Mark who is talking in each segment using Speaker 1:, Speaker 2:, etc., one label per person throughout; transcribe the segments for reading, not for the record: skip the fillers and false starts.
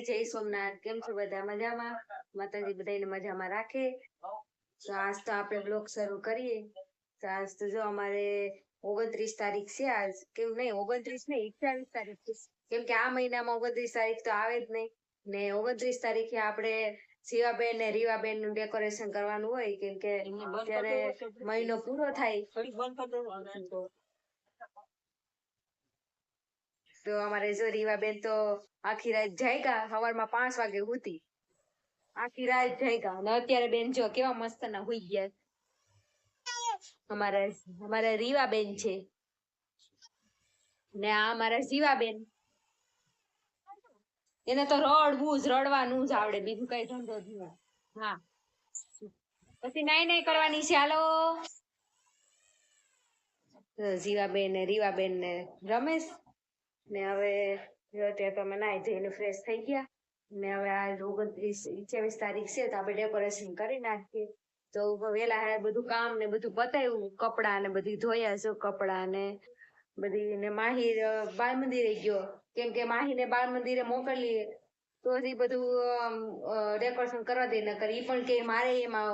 Speaker 1: જય સોમનાથ। કેમ છો બધા? મજામાં? માતાજી બધાને મજામાં રાખે। તો આજ તો આપણે બ્લોગ શરૂ કરીએ। તો આજ તો જો અમારે 29 તારીખ છે આજ, કેમ નહીં 29 નહીં 28 તારીખ છે, કેમ કે આ મહિનામાં 29 તારીખ તો આવે જ નહીં ને 29 તારીખે આપણે શિવાબેન ને રીવાબેન નું ડેકોરેશન કરવાનું હોય, કેમ કે ત્યારે મહિનો પૂરો થાય। તો અમારે જો રીવાબેન તો આખી રાત જાગ્યા, સવારમાં 5 વાગે ઉઠી, આખી રાત જાગ્યા અને અત્યારે બેન જો કેવા મસ્ત ના હુઈ ગયા। અમારા રીવાબેન છે ને આ અમારા જીવાબેન, એને તો રડવાનું જ આવડે, બીજું કઈ ધંધો જ નહીં। હા, પછી નાઈ કરવાની છે। હાલો જીવાબેન ને રીવાબેન ને રમેશ ને હવે અત્યારે તમે નાઈ જઈને ફ્રેશ થઈ ગયા ને હવે આ 28 તારીખ છે તો આપણે ડેકોરેશન કરી નાખીએ। તો વેલા બધું કામ ને બધું પતાવ્યું, કપડા ને બધી ધોયા છે, કપડા ને બધી ને માહિર બાળ મંદિરે ગયો, કેમ કે માહીને બાળ મંદિરે મોકલીએ તો એ બધું ડેકોરેશન કરવા દે, નકર ઈ પણ કે મારે એમાં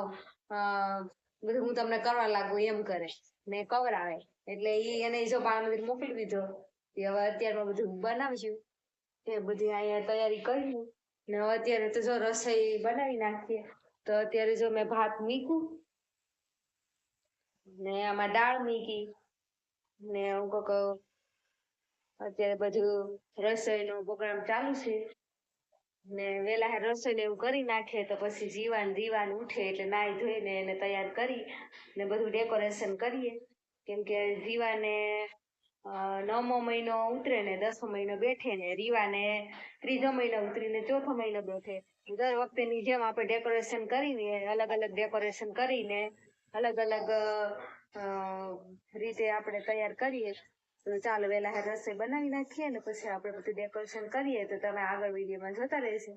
Speaker 1: બધું હું તમને કરવા લાગુ એમ કરે ને કવરાવે, એટલે ઈ એને જો બાળ મંદિર મોકલી દીધો। હવે અત્યારમાં બધું બનાવશું, એ બધી અહીંયા તૈયારી કરી ને હવે અત્યારે તો જો રસોઈ બનાવી નાખીએ। તો અત્યારે જો મેં ભાત મૂક્યું ને આમાં દાળ મૂકી ને હું કહું અત્યારે બધું રસોઈનો પ્રોગ્રામ ચાલુ છે ને વેલા રસોઈ ને એવું કરી નાખે તો પછી જીવાન ઉઠે એટલે નાઈ ધોઈને એને તૈયાર કરી ને બધું ડેકોરેશન કરીએ, કેમ કે જીવાને 9મો મહિનો ઉતરે ને 10મો મહિનો બેઠે ને રીવાને 3જો મહિનો ઉતરીને 4થો મહિનો બેઠે। દર વખતેની જેમ આપણે ડેકોરેશન કરીને અલગ અલગ ડેકોરેશન કરીને અલગ અલગ રીતે આપણે તૈયાર કરીએ। તો ચાલો વેલા રસોઈ બનાવી નાખીએ ને પછી આપણે બધું ડેકોરેશન કરીએ, તો તમે આગળ વિડીયોમાં જોતા રહેશો।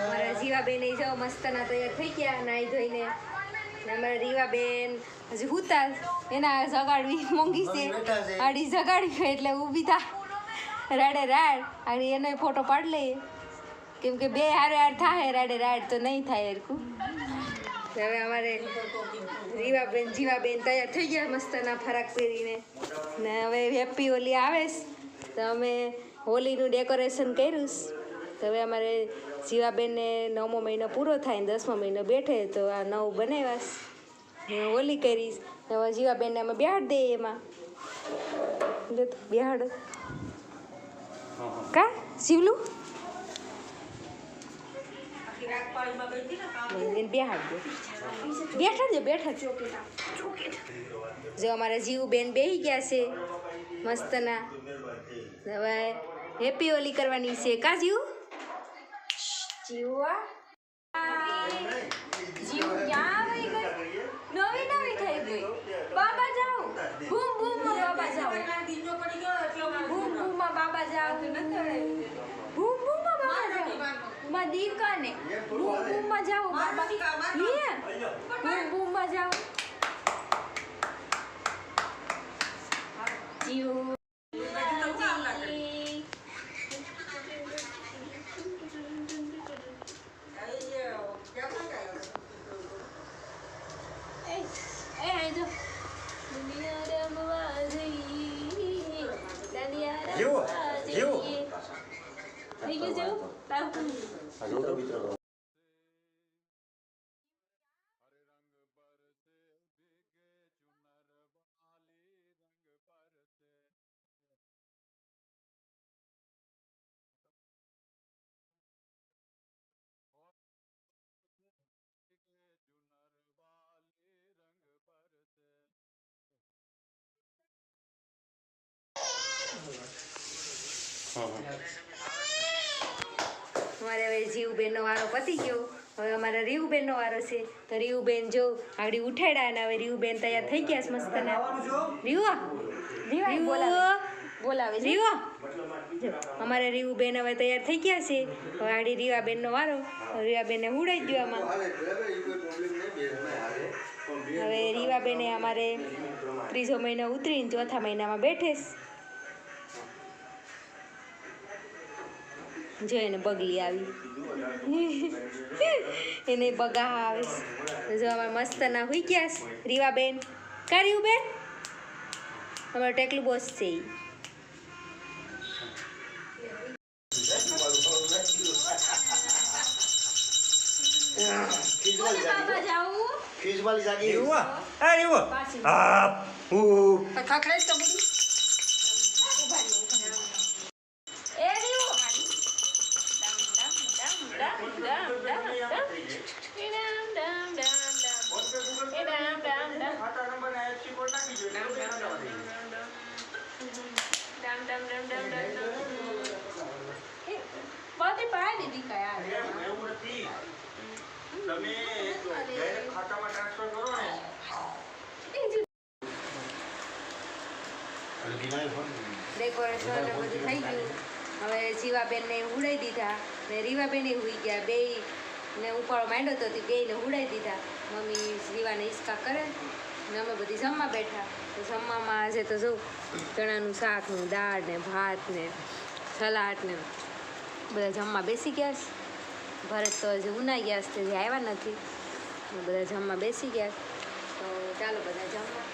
Speaker 1: અમારા જીવાબેન જો મસ્તના તૈયાર થઈ ગયા નાઈ ધોઈને, અમારા રીવાબેન હજી હુતા, એના જગાડવી મોંઘી છે, આડી જગાડવી એટલે ઊભી થા રાડે રાડ આડી એનો ફોટો પાડી લઈએ, કેમ કે બે હારે હાર થાય રાડે રાડ તો નહીં થાય હરખું। હવે અમારે રીવાબેન જીવાબેન તૈયાર થઈ ગયા મસ્તના ફરાક પહેરીને ને હવે હેપી હોલી આવે તો અમે હોલીનું ડેકોરેશન કર્યું। તો હવે અમારે જીવાબેનને 9મો મહિનો પૂરો થાય ને 10મો મહિનો બેઠે તો આ નવું બનાવ્યા હોલી કરીશ। હવે જીવાબેનને અમે બેહાડ દઈએ, એમાં બેહાડ કા શિવલું બેઠા જો અમારા જીવબેન બેહી ગયા છે મસ્તના। હવે હેપી હોલી કરવાની છે કા જીવ? જીવા જીવ ક્યાં આવી ગઈ? નવી થઈ ગઈ। બાબા જાઓ, બૂમ બૂમ માં બાબા જાઓ, બૂમ બૂમ માં બાબા જાઓ, બૂમ બૂમ માં બાબા જાઓ, માં દીકાને બૂમ બૂમ માં જાઓ બાબા, બૂમ બૂમ માં જાઓ જીવ। અમારે હવે જીવબેનનો વારો પતી ગયો, હવે અમારા રીવુબેનનો વારો છે। તો રીવુબેન જો આગળ ઉઠાડ્યા અને હવે રીવુબેન તૈયાર થઈ ગયા છે મસ્તના। બોલાવે અમારે રીવુબેન હવે તૈયાર થઈ ગયા છે। હવે આડી રીવાબેનનો વારો, રીવાબેનને ઉડાઈ ગયો આમાં। હવે રીવાબેને અમારે 3જો મહિનો ઉતરીને 4થા મહિનામાં બેઠે। જો એને બગલી આવી એને બગા આવે છે. જો અમારે મસ્ત ના હુઈ ગયા છે રીવાબેન. કા રીવાબેન અમારે ટેકલું બોસ છે ઈ.
Speaker 2: ખીજવાલી જાગી
Speaker 1: ડેકોરેશન ને બધું થઈ ગયું. હવે જીવાબેનને ઉડાઈ દીધા ને રીવાબેને હુઈ ગયા. બે ને ઉપાડો માંડ્યો તો બેયને ઉડાઈ દીધા. મમ્મી જીવાને હિસકા કરે ને અમે બધી જમવા બેઠા. તો જમવામાં આજે તો જો ચણાનું શાક ને દાળ ને ભાત ને સલાડ ને બધા જમવા બેસી ગયા છે. ભરત તો હજી ઉનાઈ ગયા છે, જે આવ્યા નથી. બધા જમવા બેસી ગયા. તો ચાલો બધા જમવા.